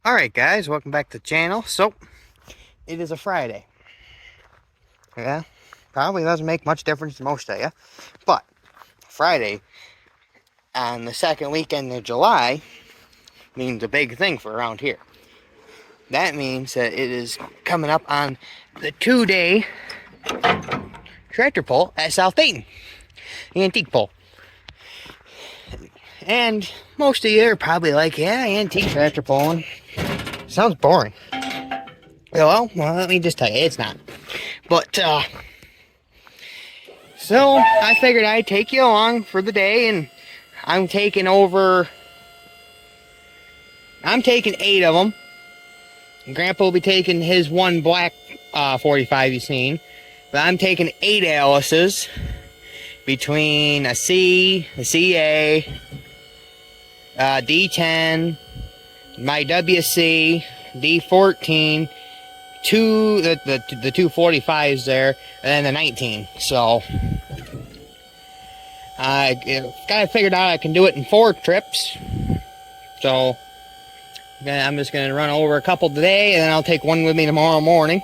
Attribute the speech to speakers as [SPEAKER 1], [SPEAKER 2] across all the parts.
[SPEAKER 1] Alright guys, welcome back to the channel. So, it is a Friday. Yeah, probably doesn't make much difference to most of you. But, Friday, on the second weekend of July, means a big thing for around here. That means that it is coming up on the 2-day tractor pull at South Dayton. The antique pull. And most of you are probably like, yeah, antique tractor pulling sounds boring. Well, let me just tell you, it's not. But, so I figured I'd take you along for the day, and I'm taking 8 of them. Grandpa will be taking his one black 45 you've seen. But I'm taking 8 Allises between a C, a CA, D10, my WC, D14, the two 45s there, and then the 19. So I kind of figured out I can do it in 4 trips. So I'm just going to run over a couple today, and then I'll take one with me tomorrow morning.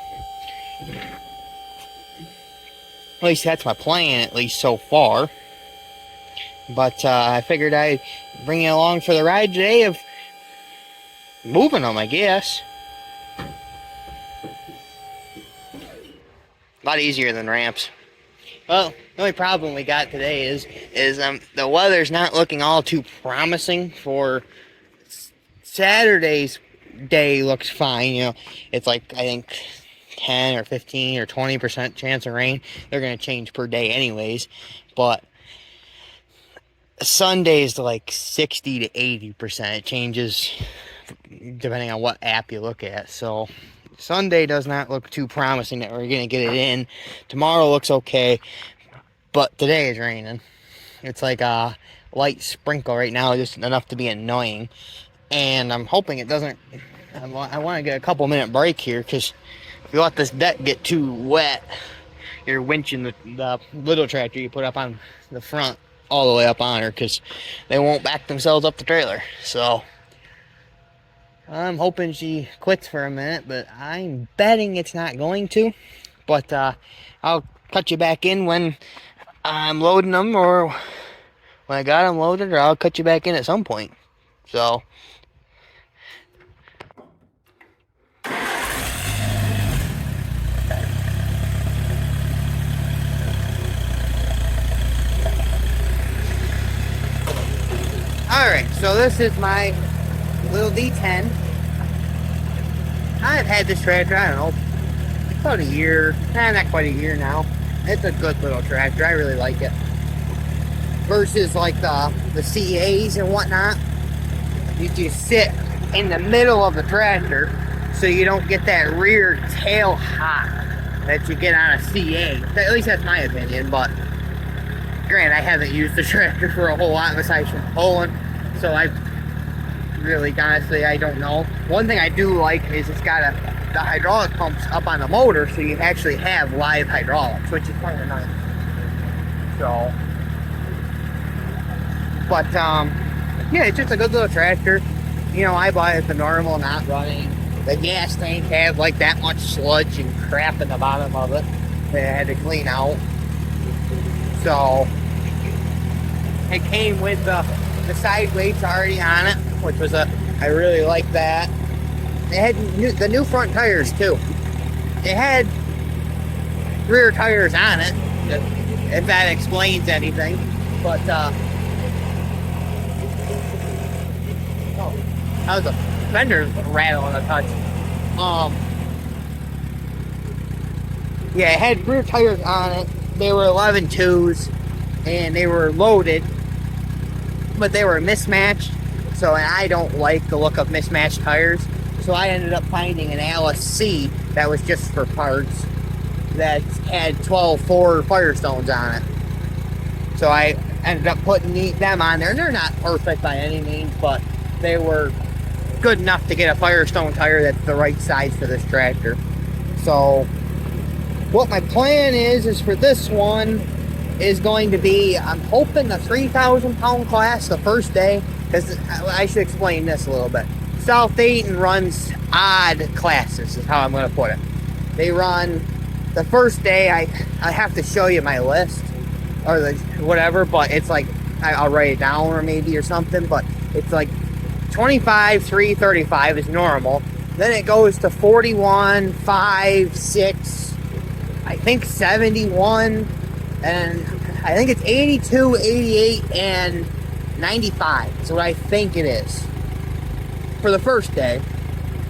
[SPEAKER 1] At least that's my plan, at least so far. But I figured I'd bring you along for the ride today of moving them, I guess. A lot easier than ramps. Well, the only problem we got today is the weather's not looking all too promising for Saturday's day. Looks fine, you know. It's like, I think 10 or 15 or 20% chance of rain. They're going to change per day anyways. But Sunday's like 60 to 80%. It changes depending on what app you look at. So Sunday does not look too promising that we're going to get it in. Tomorrow looks okay, but today is raining. It's like a light sprinkle right now, just enough to be annoying. And I'm hoping it doesn't. I want to get a couple minute break here, because if you let this deck get too wet, you're winching the little tractor you put up on the front all the way up on her, because they won't back themselves up the trailer. So I'm hoping she quits for a minute, but I'm betting it's not going to. But I'll cut you back in when I'm loading them, or when I got them loaded, or I'll cut you back in at some point. So alright, so this is my little D10. I've had this tractor, I don't know, about a year. Not quite a year now. It's a good little tractor. I really like it. Versus like the CAs and whatnot. You just sit in the middle of the tractor so you don't get that rear tail hop that you get on a CA. At least that's my opinion, but granted, I haven't used the tractor for a whole lot besides from pulling, so I really, honestly, I don't know. One thing I do like is it's got the hydraulic pumps up on the motor, so you actually have live hydraulics, which is kind of nice. So, but yeah, it's just a good little tractor. You know, I bought it the normal, not running. The gas tank had like that much sludge and crap in the bottom of it that I had to clean out. So it came with the side weights already on it, which was I really like that. It had the new front tires too. It had rear tires on it, if that explains anything. But oh, that was a fender rattling a touch. Yeah, it had rear tires on it. They were 11.2s, and they were loaded, but they were mismatched. So, and I don't like the look of mismatched tires. So I ended up finding an Allis C that was just for parts that had 12 4 Firestones on it. So I ended up putting them on there. And they're not perfect by any means, but they were good enough to get a Firestone tire that's the right size for this tractor. So what my plan is for this one is going to be, I'm hoping the 3,000 pound class the first day, because I should explain this a little bit. South Dayton runs odd classes, is how I'm going to put it. They run the first day. I have to show you my list or the whatever, but it's like I'll write it down or maybe or something. But it's like 25, 3, 35 is normal. Then it goes to 41, 5, 6, I think 71, and I think it's 82, 88, and 95 is what I think it is for the first day.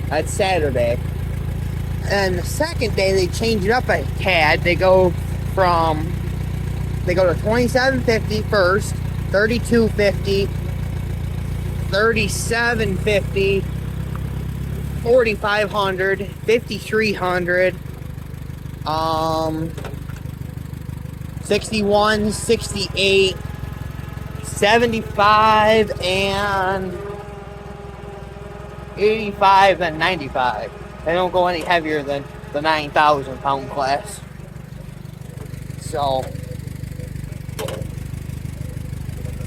[SPEAKER 1] That's Saturday. And the second day they change it up a tad. They go to 2750 first, 3250, 3750, 4500, 5300, 61, 68, 75, and 85, and 95. They don't go any heavier than the 9,000 pound class. So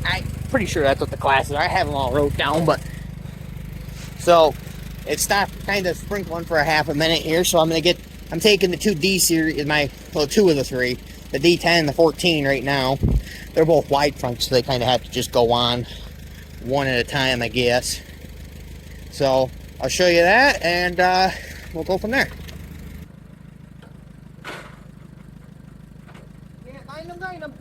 [SPEAKER 1] I'm pretty sure that's what the classes are. I have them all wrote down, but so it stopped kind of sprinkling for a half a minute here. So I'm taking the 2D series, two of the three, the D10 and the 14 right now. They're both wide fronts, so they kind of have to just go on one at a time, I guess. So I'll show you that, and we'll go from there. Yeah, find them.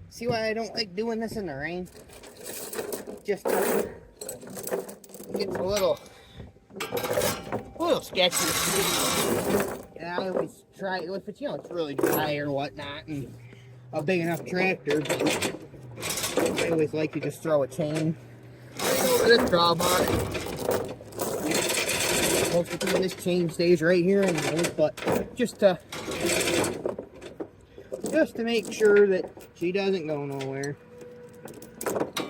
[SPEAKER 1] See why I don't like doing this in the rain? Just gets a little sketchy. And I always try, if it's, it's really dry or whatnot, and a big enough tractor, but I always like to just throw a chain right over this drawbar. Most of the time this chain stays right here anyways, but just to make sure that she doesn't go nowhere.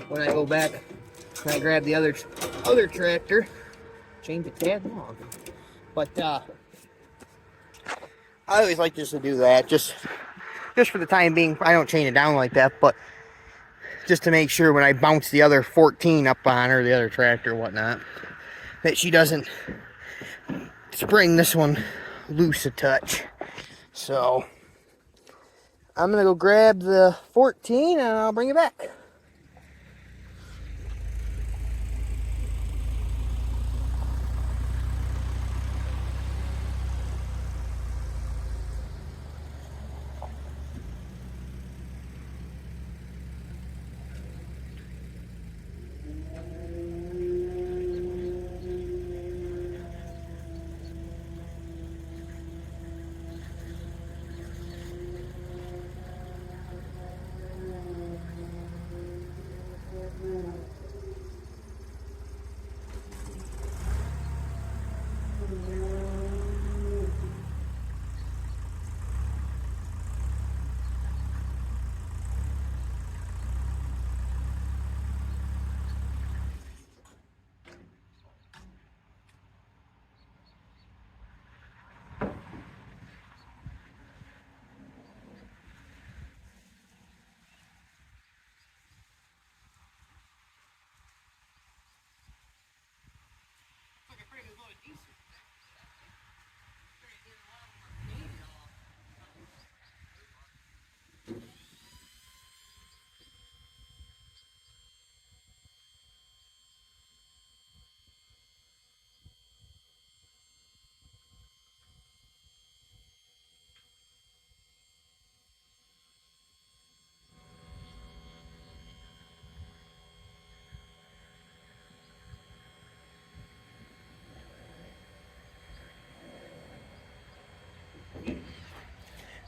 [SPEAKER 1] When I go back, when I grab the other tractor, chain's a tad long. But I always like just to do that, just for the time being. I don't chain it down like that, but just to make sure when I bounce the other 14 up on her, the other tractor and whatnot, that she doesn't spring this one loose a touch. So I'm gonna go grab the 14 and I'll bring it back.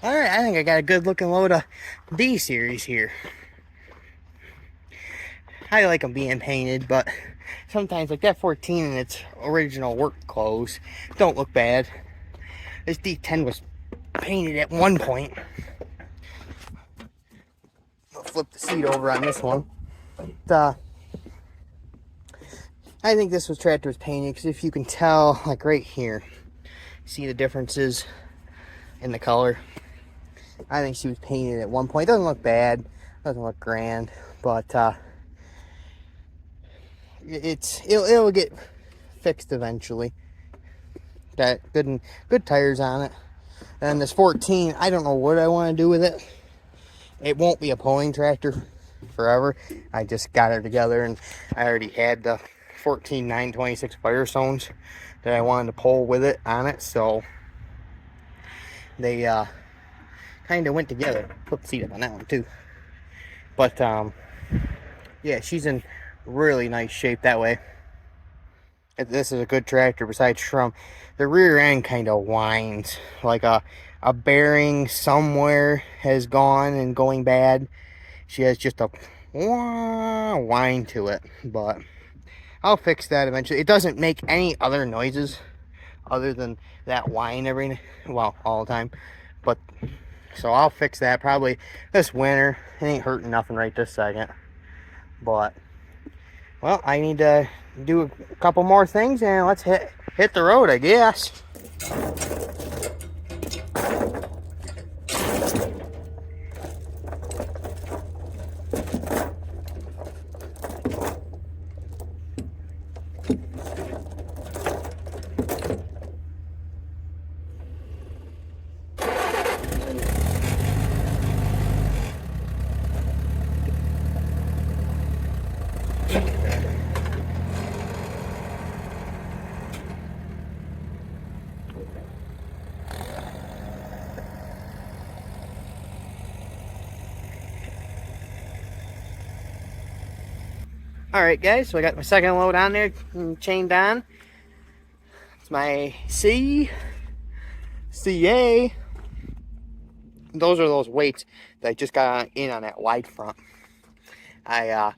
[SPEAKER 1] Alright, I think I got a good looking load of D series here. I like them being painted, but sometimes like that 14 in its original work clothes don't look bad. This D10 was painted at one point. I'll flip the seat over on this one. I think this tractor was painted because if you can tell, like right here, see the differences in the color. I think she was painted at one point. It doesn't look bad, doesn't look grand, but it'll get fixed eventually. Got good tires on it. And this 14, I don't know what I want to do with it. It won't be a pulling tractor forever. I just got her together, and I already had the 14 926 Firestones that I wanted to pull with it on it, so they kind of went together. Put the seat up on that one too. But yeah, she's in really nice shape that way. This is a good tractor besides Shrum. The rear end kind of whines like a bearing somewhere has gone and going bad. She has just a whine to it, but I'll fix that eventually. It doesn't make any other noises other than that whine all the time. But so I'll fix that probably this winter. It ain't hurting nothing right this second. But well, I need to do a couple more things and let's hit the road, I guess. Alright guys, so I got my second load on there, chained on. It's my CA. Those are those weights that I just got in on that wide front. I've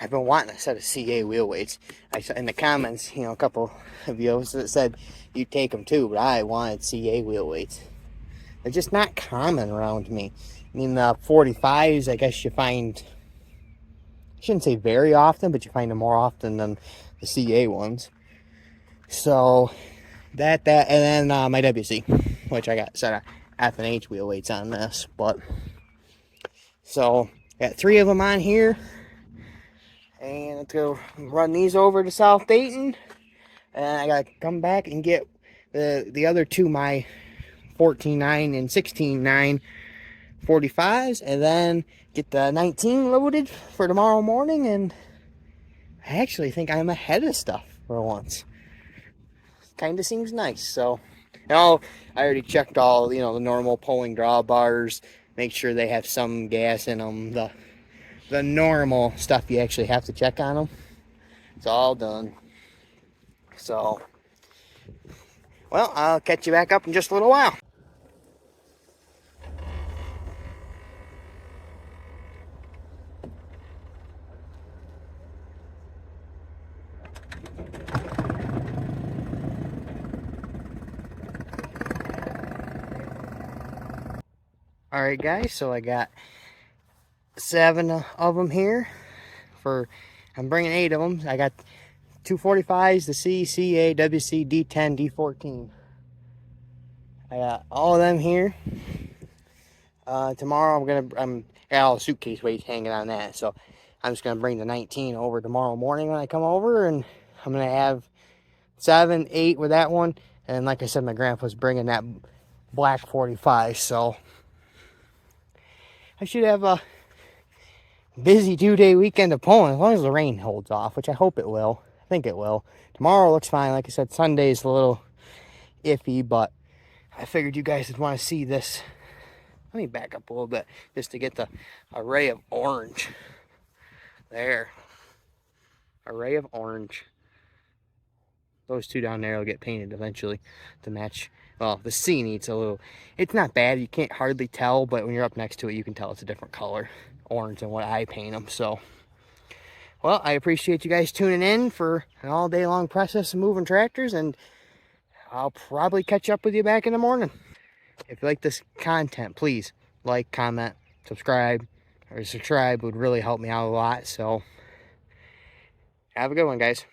[SPEAKER 1] been wanting a set of CA wheel weights. I saw in the comments, a couple of you said you take them too, but I wanted CA wheel weights. They're just not common around me. I mean, the 45s, I guess you find, I shouldn't say very often, but you find them more often than the CA ones. So that and then my WC, which I got set of F&H wheel weights on this. But so got 3 of them on here, and let's go run these over to South Dayton, and I gotta come back and get the other 2, my 14.9 and 16.9 45s, and then get the 19 loaded for tomorrow morning. And I actually think I'm ahead of stuff for once. Kind of seems nice. So I already checked all the normal pulling drawbars, make sure they have some gas in them, the normal stuff you actually have to check on them. It's all done. So well, I'll catch you back up in just a little while. Alright guys, so I got 7 of them here. I'm bringing 8 of them. I got 245s, the C, CA, WC, D10, D14. I got all of them here. Tomorrow I'm got all the suitcase weights hanging on that, so I'm just gonna bring the 19 over tomorrow morning when I come over, and I'm gonna have 7, 8 with that one, and like I said, my grandpa's bringing that black 45, so I should have a busy 2-day weekend of pulling, as long as the rain holds off, which I hope it will. I think it will. Tomorrow looks fine. Like I said, Sunday's a little iffy, but I figured you guys would want to see this. Let me back up a little bit just to get the array of orange. There. Array of orange. Those 2 down there will get painted eventually to match. Well, the C needs a little, it's not bad, you can't hardly tell, but when you're up next to it, you can tell it's a different color, orange, than what I paint them. So Well, I appreciate you guys tuning in for an all day long process of moving tractors, and I'll probably catch up with you back in the morning. If you like this content, please like, comment, subscribe, or subscribe would really help me out a lot. So have a good one, guys.